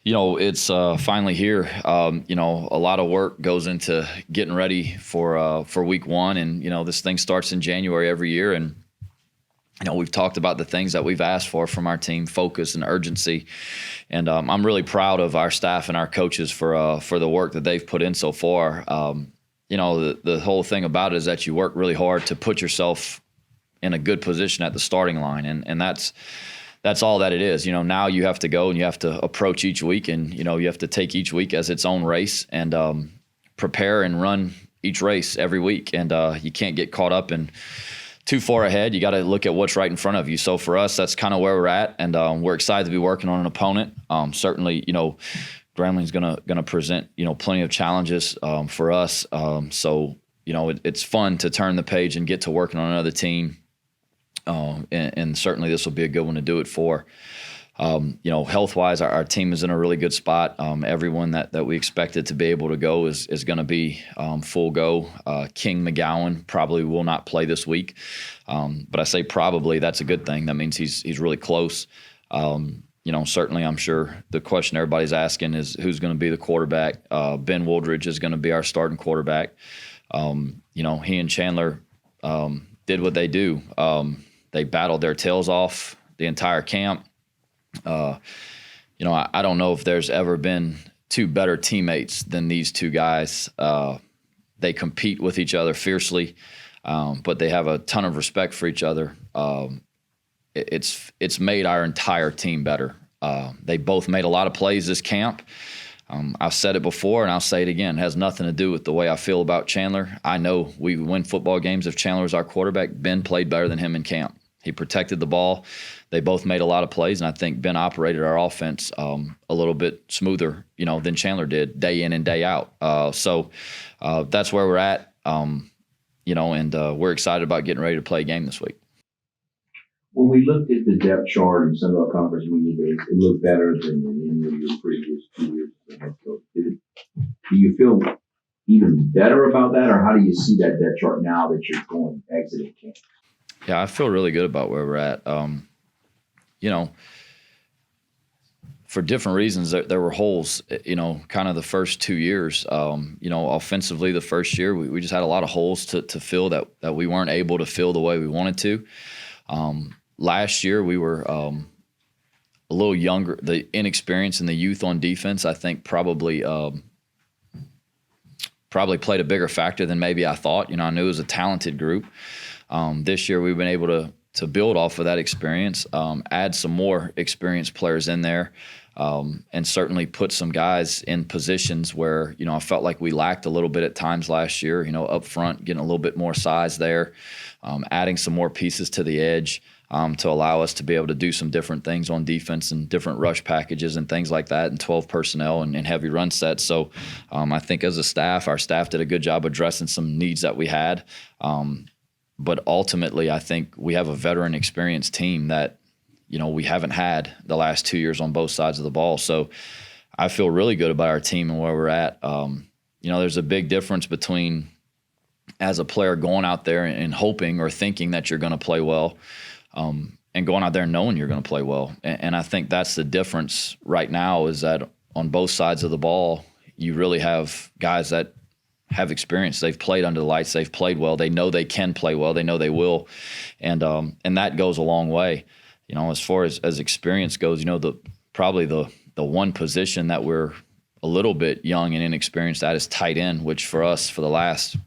It's finally here. A lot of work goes into getting ready for week one, and this thing starts in January every year. And we've talked about the things that we've asked for from our team: focus and urgency. And I'm really proud of our staff and our coaches for the work that they've put in so far. The whole thing about it is that you work really hard to put yourself in a good position at the starting line, and that's all that it is. Now you have to go and you have to approach each week, and you have to take each week as its own race and prepare and run each race every week. And you can't get caught up in too far ahead. You got to look at what's right in front of you. So for us, that's kind of where we're at, and we're excited to be working on an opponent. Certainly, Grambling's gonna present plenty of challenges for us. It's fun to turn the page and get to working on another team. And certainly this will be a good one to do it for. Health-wise, our team is in a really good spot. Everyone that we expected to be able to go is going to be full go. King McGowan probably will not play this week, but I say probably. That's a good thing. That means he's really close. Certainly I'm sure the question everybody's asking is who's going to be the quarterback. Ben Woldridge is going to be our starting quarterback. He and Chandler did what they do. They battled their tails off the entire camp. I don't know if there's ever been two better teammates than these two guys. They compete with each other fiercely, but they have a ton of respect for each other. It's made our entire team better. They both made a lot of plays this camp. I've said it before and I'll say it again. It has nothing to do with the way I feel about Chandler. I know we win football games if Chandler was our quarterback. Ben played better than him in camp. He protected the ball. They both made a lot of plays, and I think Ben operated our offense a little bit smoother, than Chandler did day in and day out. So that's where we're at, and we're excited about getting ready to play a game this week. When we looked at the depth chart in some of our conference media days, it looked better than in any of your previous 2 years as a head coach. Do you feel even better about that, or how do you see that depth chart now that you're exiting camp? Yeah, I feel really good about where we're at. For different reasons, there were holes, kind of the first 2 years. Offensively, the first year, we just had a lot of holes to fill that we weren't able to fill the way we wanted to. Last year, we were a little younger. The inexperience and the youth on defense, I think, probably played a bigger factor than maybe I thought. I knew it was a talented group. This year, we've been able to build off of that experience, add some more experienced players in there, and certainly put some guys in positions where, I felt like we lacked a little bit at times last year, up front, getting a little bit more size there, adding some more pieces to the edge to allow us to be able to do some different things on defense and different rush packages and things like that, and 12 personnel and heavy run sets. So I think as a staff, our staff did a good job addressing some needs that we had. But ultimately, I think we have a veteran experienced team that, we haven't had the last 2 years on both sides of the ball. So I feel really good about our team and where we're at. There's a big difference between as a player going out there and hoping or thinking that you're going to play well, and going out there and knowing you're going to play well. And I think that's the difference right now, is that on both sides of the ball, you really have guys that have experience. They've played under the lights. They've played well. They know they can play well. They know they will. And that goes a long way. As far as experience goes, probably the one position that we're a little bit young and inexperienced at is tight end, which for us for the last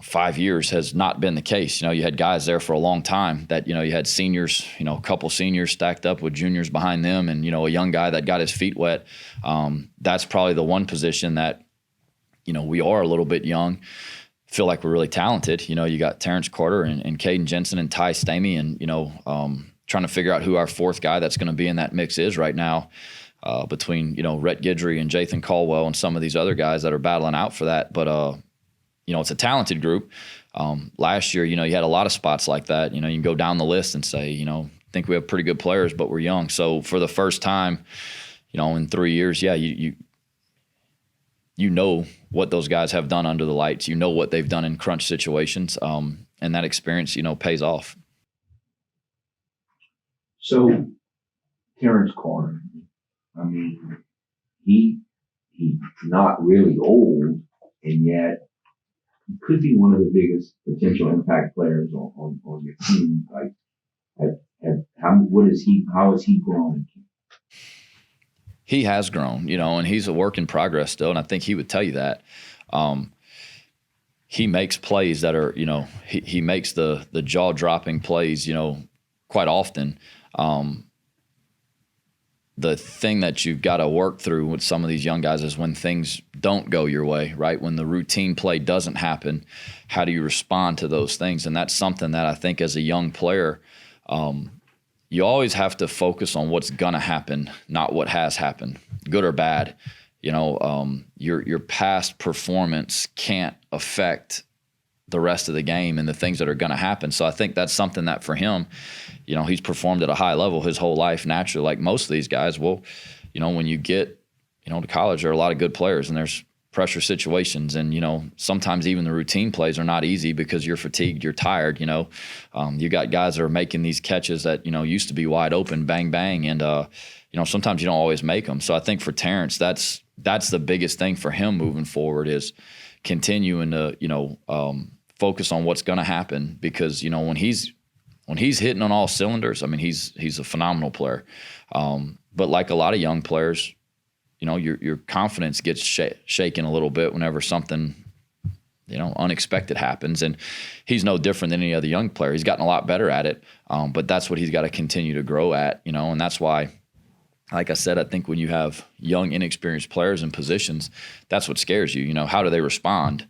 5 years has not been the case. You had guys there for a long time that, you had seniors, a couple seniors stacked up with juniors behind them, and, a young guy that got his feet wet. That's probably the one position that, we are a little bit young, feel like we're really talented. You got Terrence Carter and Caden Jensen and Ty Stamey, and, trying to figure out who our fourth guy that's going to be in that mix is right now, between, Rhett Guidry and Jathan Caldwell and some of these other guys that are battling out for that. But, it's a talented group. Last year, you had a lot of spots like that. You can go down the list and say, think we have pretty good players, but we're young. So for the first time, in 3 years, yeah, you know what those guys have done under the lights. You know what they've done in crunch situations, and that experience, pays off. So, Terrence Carter, not really old, and yet he could be one of the biggest potential impact players on your team. Like, how has he grown? He has grown, and he's a work in progress still, and I think he would tell you that. He makes plays that are, he makes the jaw-dropping plays, quite often. The thing that you've got to work through with some of these young guys is when things don't go your way, right? When the routine play doesn't happen, how do you respond to those things? And that's something that I think as a young player, you always have to focus on what's going to happen, not what has happened, good or bad. Your past performance can't affect the rest of the game and the things that are going to happen. So I think that's something that for him, he's performed at a high level his whole life naturally, like most of these guys. Well, when you get, to college, there are a lot of good players and there's pressure situations. And, sometimes even the routine plays are not easy because you're fatigued, you're tired, you got guys that are making these catches that, used to be wide open, bang, bang. And, sometimes you don't always make them. So I think for Terrence, that's the biggest thing for him moving forward is continuing to, focus on what's going to happen because, when he's hitting on all cylinders, I mean, he's a phenomenal player. But like a lot of young players, your confidence gets shaken a little bit whenever something, unexpected happens. And he's no different than any other young player. He's gotten a lot better at it. But that's what he's got to continue to grow at, and that's why, like I said, I think when you have young, inexperienced players in positions, that's what scares you. How do they respond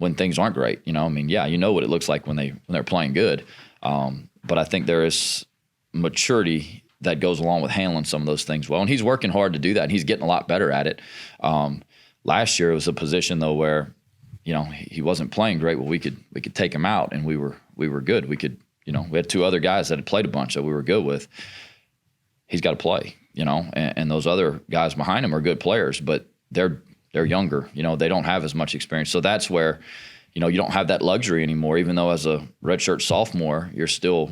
when things aren't great? What it looks like when they're playing good. But I think there is maturity that goes along with handling some of those things well. And he's working hard to do that, and he's getting a lot better at it. Last year it was a position, though, where, he wasn't playing great. Well, we could take him out, and we were good. We could, we had two other guys that had played a bunch that we were good with. He's got to play, and those other guys behind him are good players, but they're younger, they don't have as much experience. So that's where, you don't have that luxury anymore, even though as a redshirt sophomore, you're still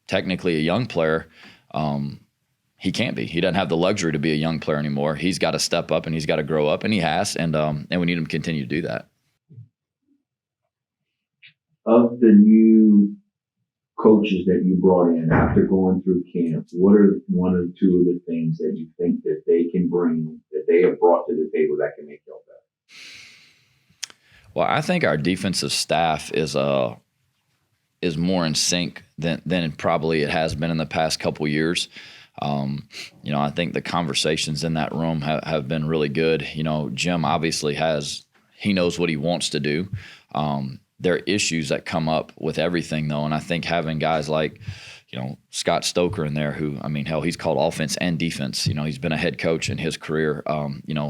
technically a young player. He can't be. He doesn't have the luxury to be a young player anymore. He's got to step up and he's got to grow up, and he has, and we need him to continue to do that. Of the new coaches that you brought in after going through camp, what are one or two of the things that you think that they can bring, that they have brought to the table that can make y'all better? Well, I think our defensive staff is more in sync than probably it has been in the past couple years. I think the conversations in that room have been really good. Jim obviously he knows what he wants to do. There are issues that come up with everything, though, and I think having guys like, Scott Stoker in there who, he's called offense and defense. He's been a head coach in his career.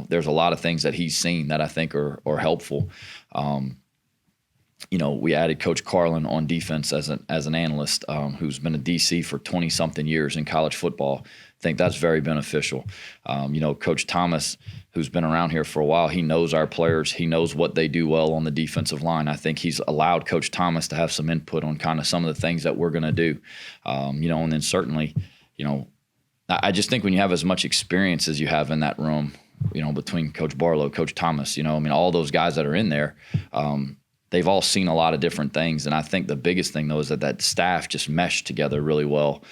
There's a lot of things that he's seen that I think are helpful. We added Coach Carlin on defense as an analyst who's been a DC for 20-something years in college football. I think that's very beneficial. Coach Thomas, who's been around here for a while, he knows our players. He knows what they do well on the defensive line. I think he's allowed Coach Thomas to have some input on kind of some of the things that we're going to do. And then certainly, I just think when you have as much experience as you have in that room, between Coach Barlow, Coach Thomas, all those guys that are in there, they've all seen a lot of different things. And I think the biggest thing, though, is that staff just meshed together really well.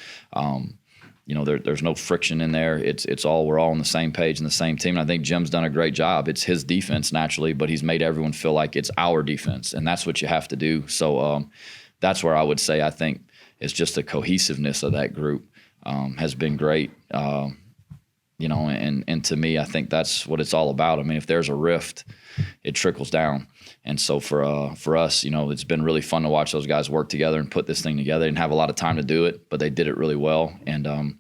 There's no friction in there. We're all on the same page and the same team. And I think Jim's done a great job. It's his defense naturally, but he's made everyone feel like it's our defense, and that's what you have to do. So that's where I would say I think it's just the cohesiveness of that group has been great. And to me, I think that's what it's all about. If there's a rift, it trickles down. And so for us, it's been really fun to watch those guys work together and put this thing together. They didn't have a lot of time to do it, but they did it really well. And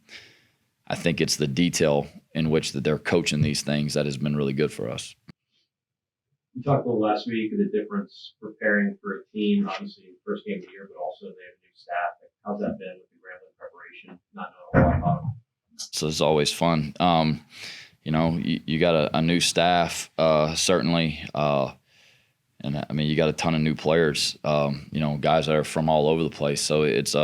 I think it's the detail in which that they're coaching these things that has been really good for us. You talked a little last week of the difference preparing for a team, obviously first game of the year, but also they have new staff. How's that been with the Grambling preparation? Not knowing a lot about them. So it's always fun. You got a new staff, certainly. And you got a ton of new players, guys that are from all over the place. So it's,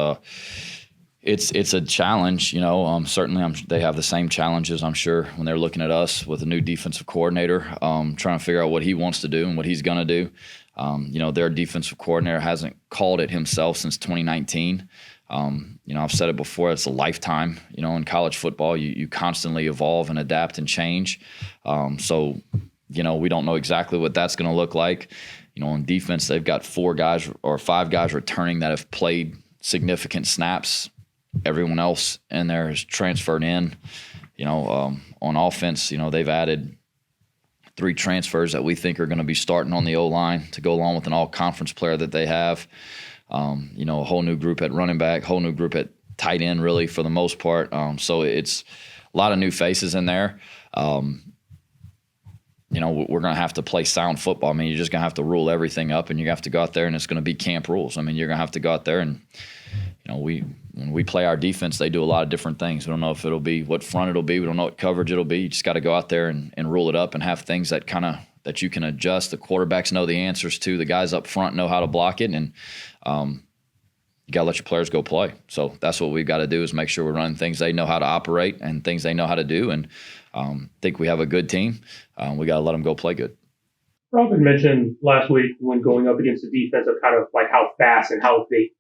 It's a challenge, certainly they have the same challenges, I'm sure, when they're looking at us with a new defensive coordinator, trying to figure out what he wants to do and what he's going to do. Their defensive coordinator hasn't called it himself since 2019. I've said it before, it's a lifetime. In college football, you constantly evolve and adapt and change. So we don't know exactly what that's going to look like. On defense, they've got 4 guys or 5 guys returning that have played significant snaps. Everyone else in there is transferred in. On offense, they've added 3 transfers that we think are going to be starting on the O-line to go along with an all-conference player that they have. A whole new group at running back, whole new group at tight end, really, for the most part. So it's a lot of new faces in there. We're going to have to play sound football. I mean, you're just going to have to rule everything up, and you have to go out there, and it's going to be camp rules. I mean, you're going to have to go out there and, when we play our defense, they do a lot of different things. We don't know if it'll be what front it'll be. We don't know what coverage it'll be. You just got to go out there and rule it up and have things that you can adjust. The quarterbacks know the answers to. The guys up front know how to block it, and you got to let your players go play. So that's what we've got to do, is make sure we're running things they know how to operate and things they know how to do, and think we have a good team. We got to let them go play good. Rob had mentioned last week when going up against the defense of kind of like how fast and how they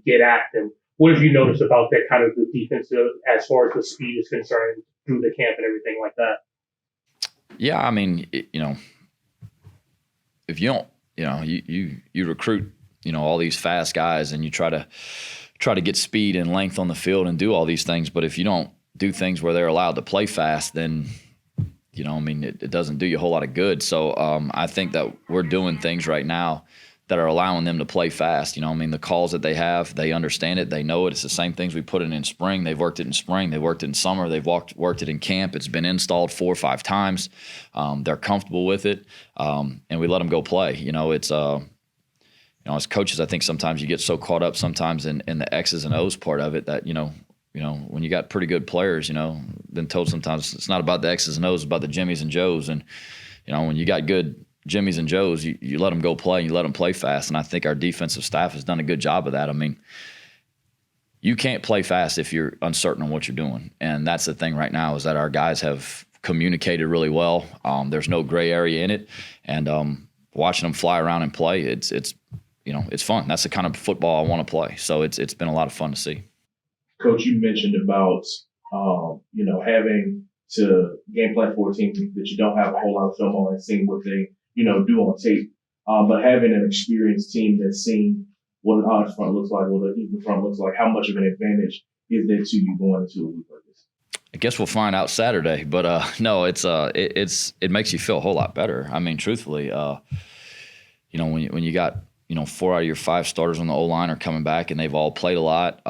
get at them. What have you noticed about that kind of the defense as far as the speed is concerned through the camp and everything like that? Yeah, I mean, if you don't, you recruit, all these fast guys, and you try to get speed and length on the field and do all these things. But if you don't do things where they're allowed to play fast, then it doesn't do you a whole lot of good. So I think that we're doing things right now that are allowing them to play fast. The calls that they have, they understand it, they know it. It's the same things we put in spring. They've worked it in spring, they've worked it in summer, they've worked it in camp. It's been installed 4 or 5 times. They're comfortable with it, and we let them go play. It's as coaches, I think sometimes you get so caught up sometimes in the X's and O's part of it that when you got pretty good players, been told sometimes it's not about the X's and O's, it's about the Jimmies and Joes. And when you got good Jimmies and Joes, you let them go play, and you let them play fast. And I think our defensive staff has done a good job of that. I mean, you can't play fast if you're uncertain on what you're doing. And that's the thing right now, is that our guys have communicated really well. There's no gray area in it. And watching them fly around and play, it's fun. That's the kind of football I want to play. So it's been a lot of fun to see. Coach, you mentioned about, having to game plan for a team that you don't have a whole lot of film on and seeing what they, do on tape. But having an experienced team that's seen what an honest front looks like, what an even front looks like, how much of an advantage is there to you going into a week like this? I guess we'll find out Saturday, but no, it makes you feel a whole lot better. I mean, truthfully, when you got 4 out of your 5 starters on the O-line are coming back and they've all played a lot,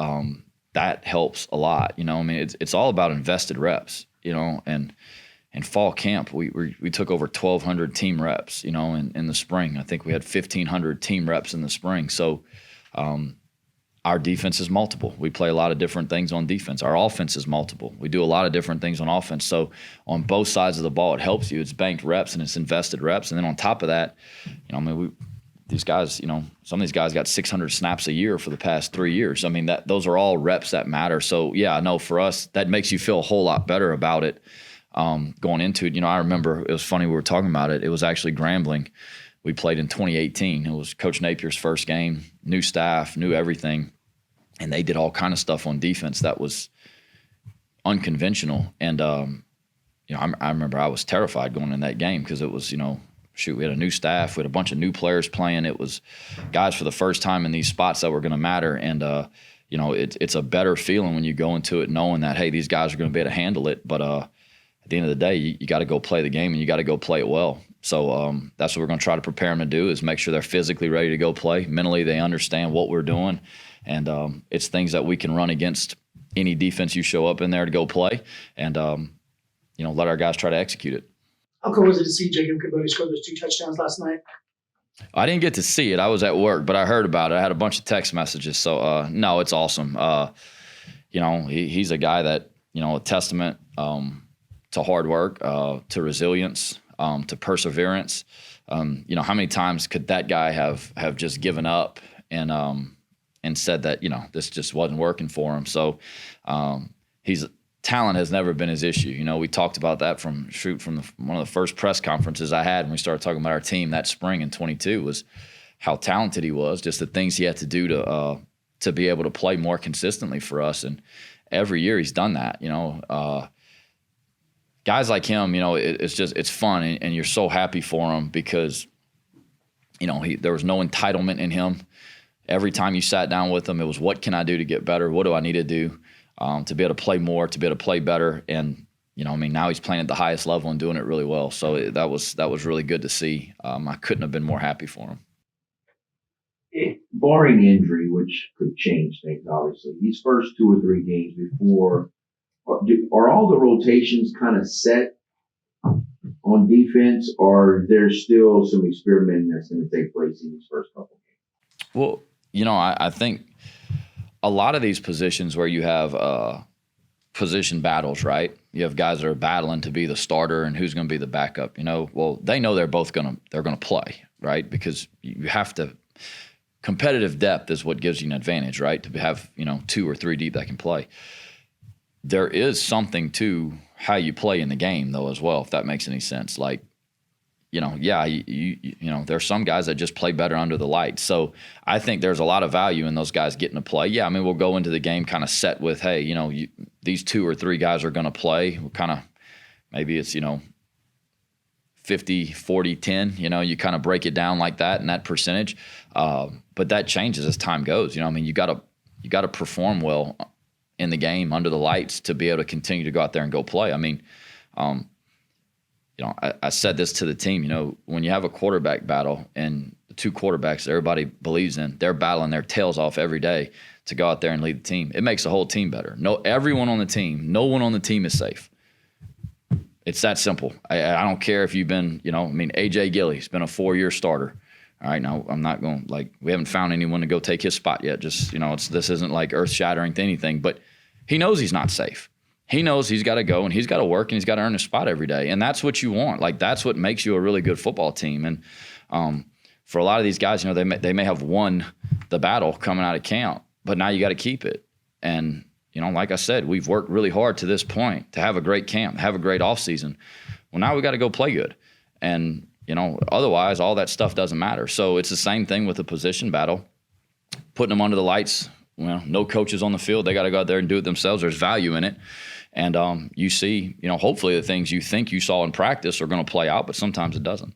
that helps a lot. It's all about invested reps. And in fall camp, we took over 1,200 team reps. In the spring, I think we had 1,500 team reps in the spring. So our defense is multiple. We play a lot of different things on defense. Our offense is multiple. We do a lot of different things on offense. So on both sides of the ball, it helps you. It's banked reps and it's invested reps. And then on top of that, these guys, some of these guys got 600 snaps a year for the past 3 years. I mean, those are all reps that matter. So yeah, I know for us, that makes you feel a whole lot better about it going into it. I remember it was funny, we were talking about it. It was actually Grambling. We played in 2018. It was Coach Napier's first game, new staff, new everything. And they did all kind of stuff on defense that was unconventional. And, I remember I was terrified going in that game because it was, we had a new staff. We had a bunch of new players playing. It was guys for the first time in these spots that were going to matter. And, it's a better feeling when you go into it knowing that, hey, these guys are going to be able to handle it. But at the end of the day, you got to go play the game and you got to go play it well. So that's what we're going to try to prepare them to do, is make sure they're physically ready to go play. Mentally, they understand what we're doing. And it's things that we can run against any defense you show up in there to go play. And, let our guys try to execute it. How cool was it to see Jacob Kubota score those 2 touchdowns last night? I didn't get to see it. I was at work, but I heard about it. I had a bunch of text messages. So, no, it's awesome. He's a guy that, a testament to hard work, to resilience, to perseverance. How many times could that guy have just given up and and said that, this just wasn't working for him. So talent has never been his issue. We talked about that from one of the first press conferences I had when we started talking about our team that spring in 22 was how talented he was, just the things he had to do to be able to play more consistently for us. And every year he's done that, guys like him, it's fun and you're so happy for him because, there was no entitlement in him. Every time you sat down with him, it was, what can I do to get better? What do I need to do to be able to play more, to be able to play better? And, now he's playing at the highest level and doing it really well. So that was really good to see. I couldn't have been more happy for him. Barring injury, which could change things, obviously, these first 2 or 3 games before, are all the rotations kind of set on defense, or there's still some experimenting that's going to take place in these first couple games? Well, I think a lot of these positions where you have position battles, right? You have guys that are battling to be the starter and who's going to be the backup. Well, they know they're going to play, right? Because you have to. Competitive depth is what gives you an advantage, right? To have 2 or 3 deep that can play. There is something to how you play in the game, though, as well, if that makes any sense. Like, there's some guys that just play better under the lights. So I think there's a lot of value in those guys getting to play. Yeah, we'll go into the game kind of set with, hey, these 2 or 3 guys are going to play. We'll kind of, maybe it's, 50, 40, 10, you kind of break it down like that and that percentage. But that changes as time goes. You got to perform well in the game under the lights to be able to continue to go out there and go play. I said this to the team, when you have a quarterback battle and the 2 quarterbacks that everybody believes in, they're battling their tails off every day to go out there and lead the team. It makes the whole team better. No one on the team is safe. It's that simple. I don't care if you've been, A.J. Gilly's been a 4-year starter. All right, now I'm not going we haven't found anyone to go take his spot yet. Just, this isn't like earth-shattering to anything, but he knows he's not safe. He knows he's got to go and he's got to work and he's got to earn his spot every day. And that's what you want. That's what makes you a really good football team. And for a lot of these guys, they may have won the battle coming out of camp, but now you got to keep it. And like I said, we've worked really hard to this point to have a great camp, have a great offseason. Well, now we got to go play good. And, otherwise all that stuff doesn't matter. So it's the same thing with the position battle, putting them under the lights. No coaches on the field. They got to go out there and do it themselves. There's value in it. And you see, hopefully the things you think you saw in practice are going to play out, but sometimes it doesn't.